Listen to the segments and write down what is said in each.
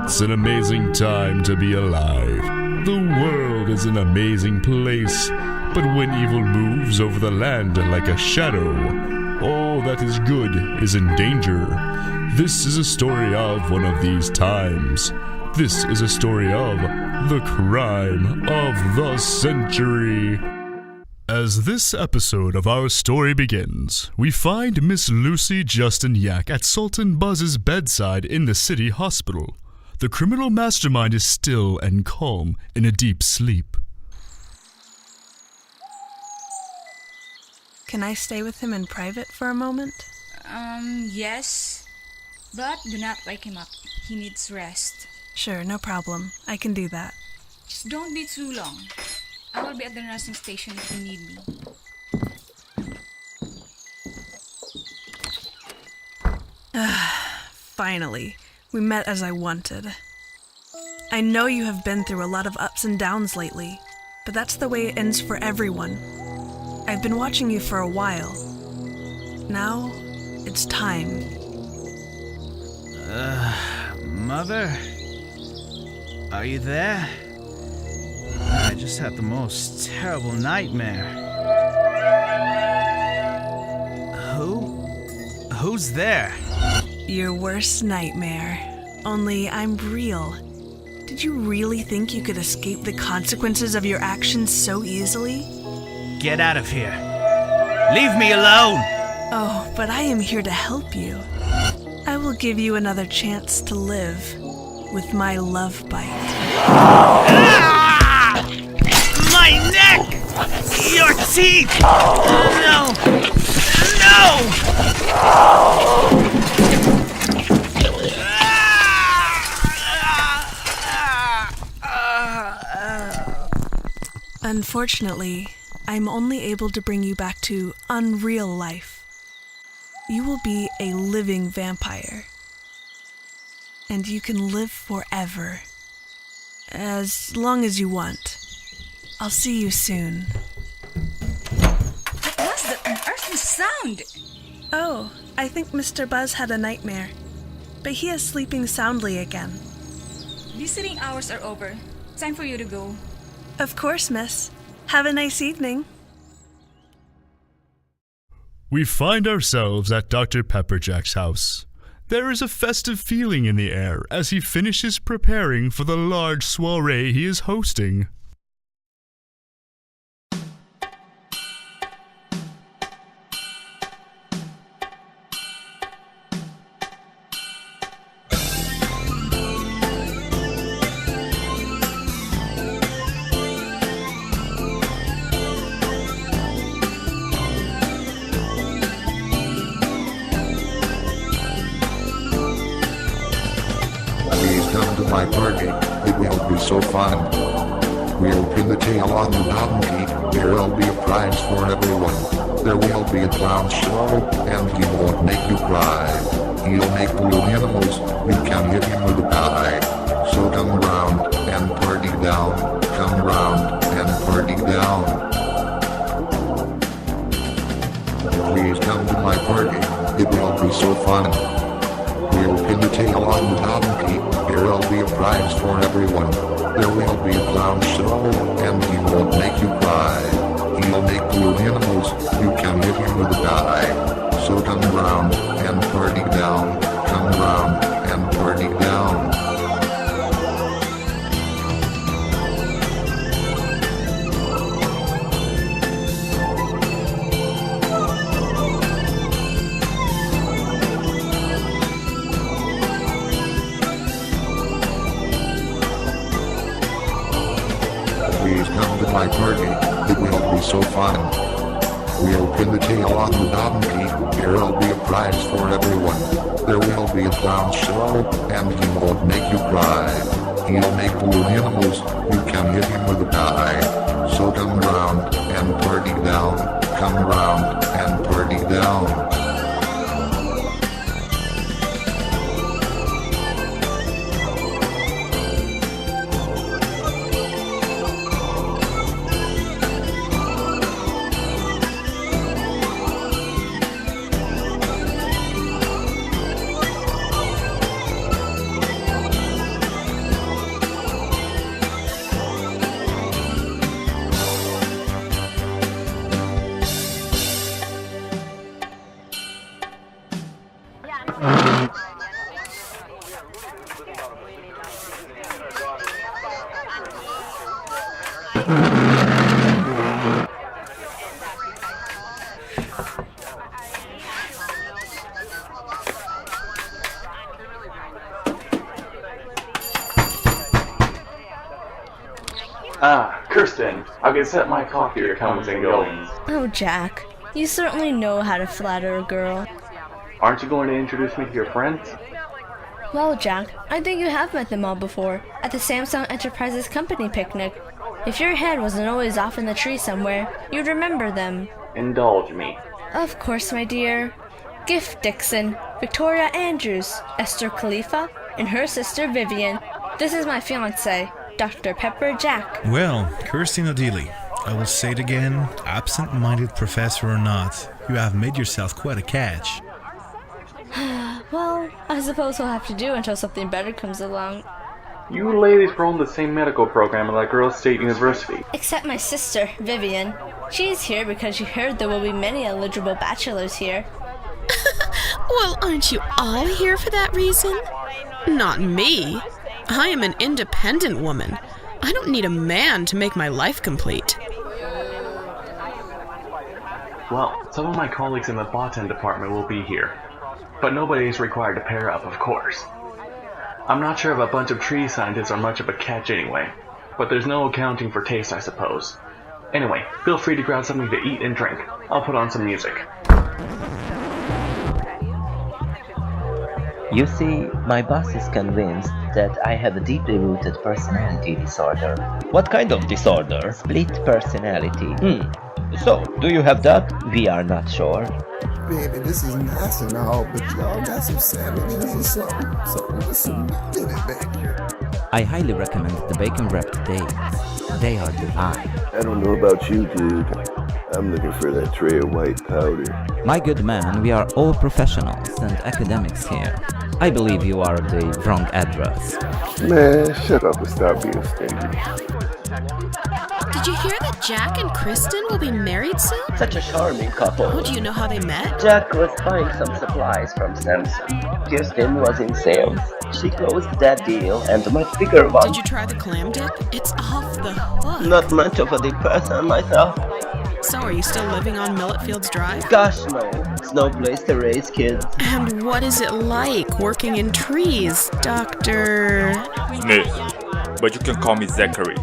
It's an amazing time to be alive. The world is an amazing place, but when evil moves over the land like a shadow, all that is good is in danger. This is a story of one of these times. This is a story of the crime of the century. As this episode of our story begins, we find Miss Lucy Justiniak at Sultan Buzz's bedside in the city hospital. The criminal mastermind is still and calm in a deep sleep. Can I stay with him in private for a moment? Yes. But do not wake him up. He needs rest. Sure, no problem. I can do that. Just don't be too long. I will be at the nursing station if you need me. Finally, we met as I wanted. I know you have been through a lot of ups and downs lately, but that's the way it ends for everyone. I've been watching you for a while. Now, it's time. Mother? Are you there? I just had the most terrible nightmare. Who's there? Your worst nightmare. Only I'm real. Did you really think you could escape the consequences of your actions so easily? Get out of here. Leave me alone! Oh, but I am here to help you. I will give you another chance to live with my love bite. Ah! My neck! Your teeth! No! Unfortunately, I'm only able to bring you back to unreal life. You will be a living vampire. And you can live forever. As long as you want. I'll see you soon. What was that unearthly sound? Oh, I think Mr. Buzz had a nightmare. But he is sleeping soundly again. Visiting hours are over. Time for you to go. Of course, miss. Have a nice evening. We find ourselves at Dr. Pepperjack's house. There is a festive feeling in the air as he finishes preparing for the large soiree he is hosting. My party, it will be so fun. We'll pin the tail on the donkey, there'll be a prize for everyone. There will be a clown show, and he won't make you cry. He'll make blue animals, you can hit him with a pie. So come around, and party down, come around, and party down. Please come to my party, it will be so fun. We'll pin the tail on the donkey, there'll be a prize for everyone. There will be a clown show, and he won't make you cry. He'll make blue animals, you can hit him with a die. So come around, and party down, come around, and party down. Please come to my party, it will be so fun. We'll pin the tail on the donkey, there'll be a prize for everyone. There will be a clown show, and he won't make you cry. He'll make blue animals, you can hit him with a die. So come around, and party down, come around, and party down. Kirsten, I can set my clock for your comings and goings. Oh, Jack, you certainly know how to flatter a girl. Aren't you going to introduce me to your friends? Well, Jack, I think you have met them all before, at the Samsung Enterprises Company picnic. If your head wasn't always off in the tree somewhere, you'd remember them. Indulge me. Of course, my dear. Gift Dixon, Victoria Andrews, Esther Khalifa, and her sister Vivian. This is my fiancé, Dr. Pepper Jack. Well, Kirstin Odili, I will say it again, absent-minded professor or not, you have made yourself quite a catch. Well, I suppose we'll have to do until something better comes along. You ladies were on the same medical program at that girls' state university. Except my sister, Vivian. She's here because she heard there will be many eligible bachelors here. Well, aren't you all here for that reason? Not me. I am an independent woman. I don't need a man to make my life complete. Well, some of my colleagues in the botany department will be here. But nobody is required to pair up, of course. I'm not sure if a bunch of tree scientists are much of a catch anyway, but there's no accounting for taste, I suppose. Anyway, feel free to grab something to eat and drink. I'll put on some music. You see, my boss is convinced that I have a deeply rooted personality disorder. What kind of disorder? Split personality. So, do you have that? We are not sure. Baby, this is nice and all, but y'all got some sandwiches or something. So just get it, baby. I highly recommend the bacon wrapped dates. They are divine. I don't know about you, dude. I'm looking for that tray of white powder. My good man, we are all professionals and academics here. I believe you are the wrong address. Man, shut up and stop being stingy. Did you hear that Jack and Kristen will be married soon? Such a charming couple. Oh, do you know how they met? Jack was buying some supplies from Samsung. Kirsten was in sales. She closed that deal, and my figure was... Did you try the clam dip? It's off the hook. Not much of a deep person myself. So, are you still living on Millet Fields Drive? Gosh, no. It's no place to raise kids. And what is it like working in trees, Dr. Smith, but you can call me Zachary.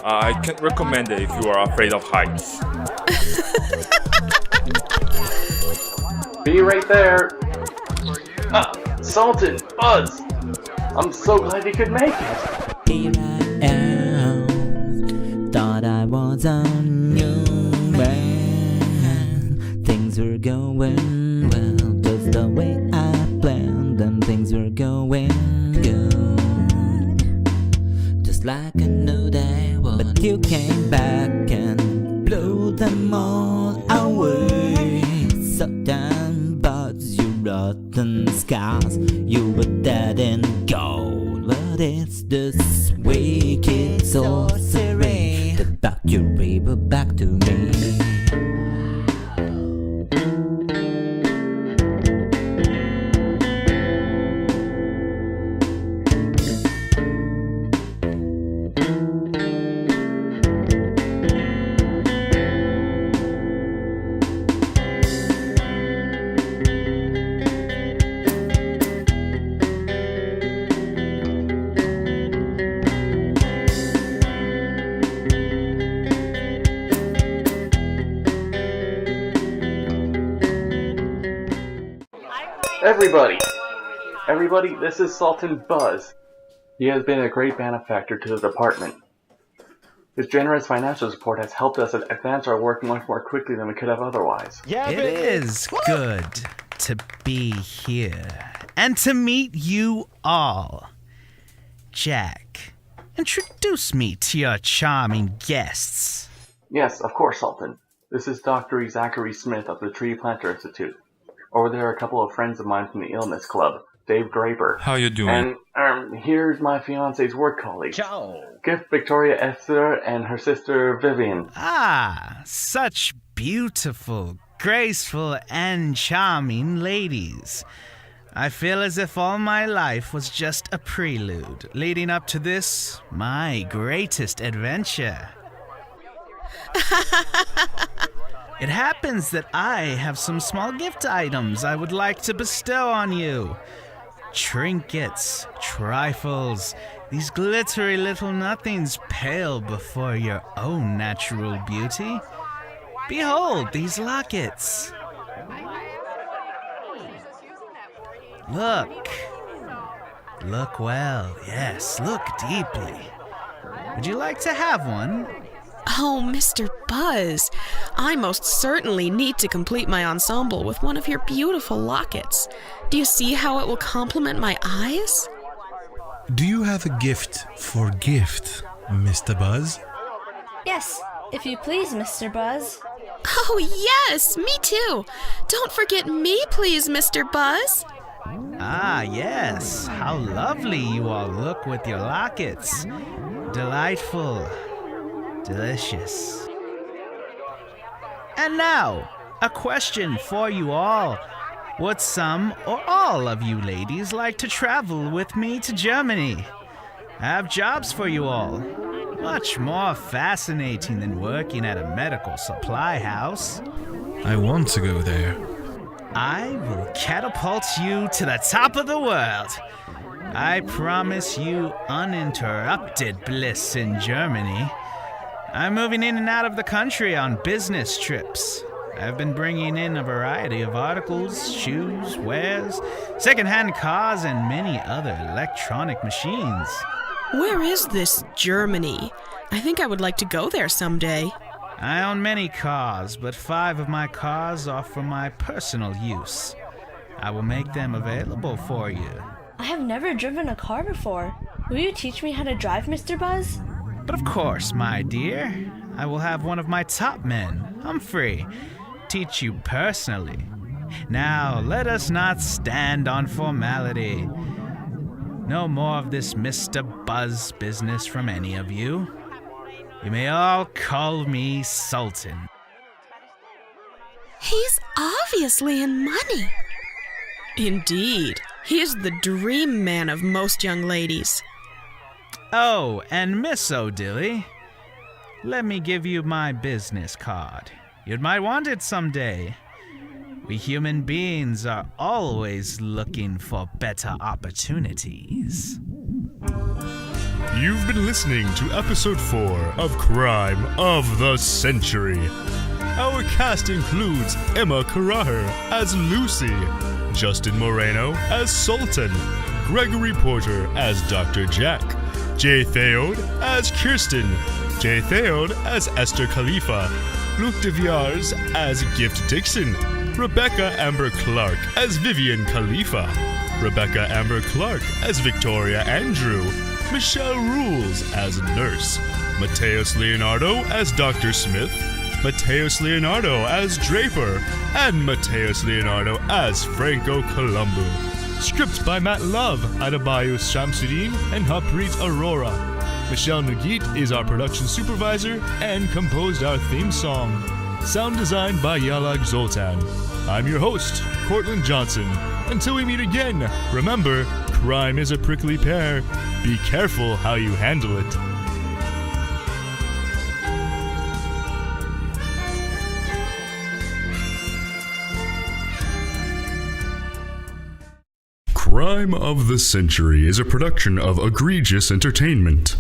I can't recommend it if you are afraid of heights. Be right there. Sultan, Buzz. I'm so glad you could make it. Here I am. Thought I was a new man. Things were going well, just the way I planned, and things were going good, just like I knew they would. But you came back and blew them all away. Sultan Buzz, you rotten scars, you were dead and gone. But it's this wicked sorcery that brought your river back to me. Everybody, this is Sultan Buzz. He has been a great benefactor to the department. His generous financial support has helped us advance our work much more quickly than we could have otherwise. Yeah, it is good to be here and to meet you all. Jack, introduce me to your charming guests. Yes, of course, Sultan. This is Dr. Zachary Smith of the Tree Planter Institute. Over there are a couple of friends of mine from the Illness Club, Dave Draper. How you doing? And here's my fiance's work colleague. Ciao. Gift Victoria Esther and her sister Vivian. Ah, such beautiful, graceful, and charming ladies. I feel as if all my life was just a prelude, leading up to this, my greatest adventure. It happens that I have some small gift items I would like to bestow on you. Trinkets, trifles, these glittery little nothings pale before your own natural beauty. Behold these lockets. Look. Look well, yes, look deeply. Would you like to have one? Oh, Mr. Buzz, I most certainly need to complete my ensemble with one of your beautiful lockets. Do you see how it will complement my eyes? Do you have a gift for gift, Mr. Buzz? Yes, if you please, Mr. Buzz. Oh, yes, me too. Don't forget me, please, Mr. Buzz. Ah, yes. How lovely you all look with your lockets. Delightful. Delicious. And now, a question for you all. Would some or all of you ladies like to travel with me to Germany? I have jobs for you all. Much more fascinating than working at a medical supply house. I want to go there. I will catapult you to the top of the world. I promise you uninterrupted bliss in Germany. I'm moving in and out of the country on business trips. I've been bringing in a variety of articles, shoes, wares, second-hand cars, and many other electronic machines. Where is this Germany? I think I would like to go there someday. I own many cars, but 5 of my cars are for my personal use. I will make them available for you. I have never driven a car before. Will you teach me how to drive, Mr. Buzz? But of course, my dear. I will have one of my top men, Humphrey, teach you personally. Now, let us not stand on formality. No more of this Mr. Buzz business from any of you. You may all call me Sultan. He's obviously in money. Indeed, he is the dream man of most young ladies. Oh, and Miss O'Dilly, let me give you my business card. You might want it someday. We human beings are always looking for better opportunities. You've been listening to episode 4 of Crime of the Century. Our cast includes Emma Carraher as Lucy, Justin Moreno as Sultan, Gregory Porter as Dr. Jack, Jay Theod as Kirsten, Jay Theod as Esther Khalifa, Luke de Viars as Gift Dixon, Rebecca Amber Clark as Vivian Khalifa, Rebecca Amber Clark as Victoria Andrew, Michelle Rules as Nurse, Mateus Leonardo as Dr. Smith, Mateus Leonardo as Draper, and Mateus Leonardo as Franco Colombo. Script by Matt Love, Adebayo Shamsuddin, and Harpreet Arora. Michelle Nugit is our production supervisor and composed our theme song. Sound designed by Yalag Zoltan. I'm your host, Cortland Johnson. Until we meet again, remember, crime is a prickly pear. Be careful how you handle it. Crime of the Century is a production of Egregious Entertainment.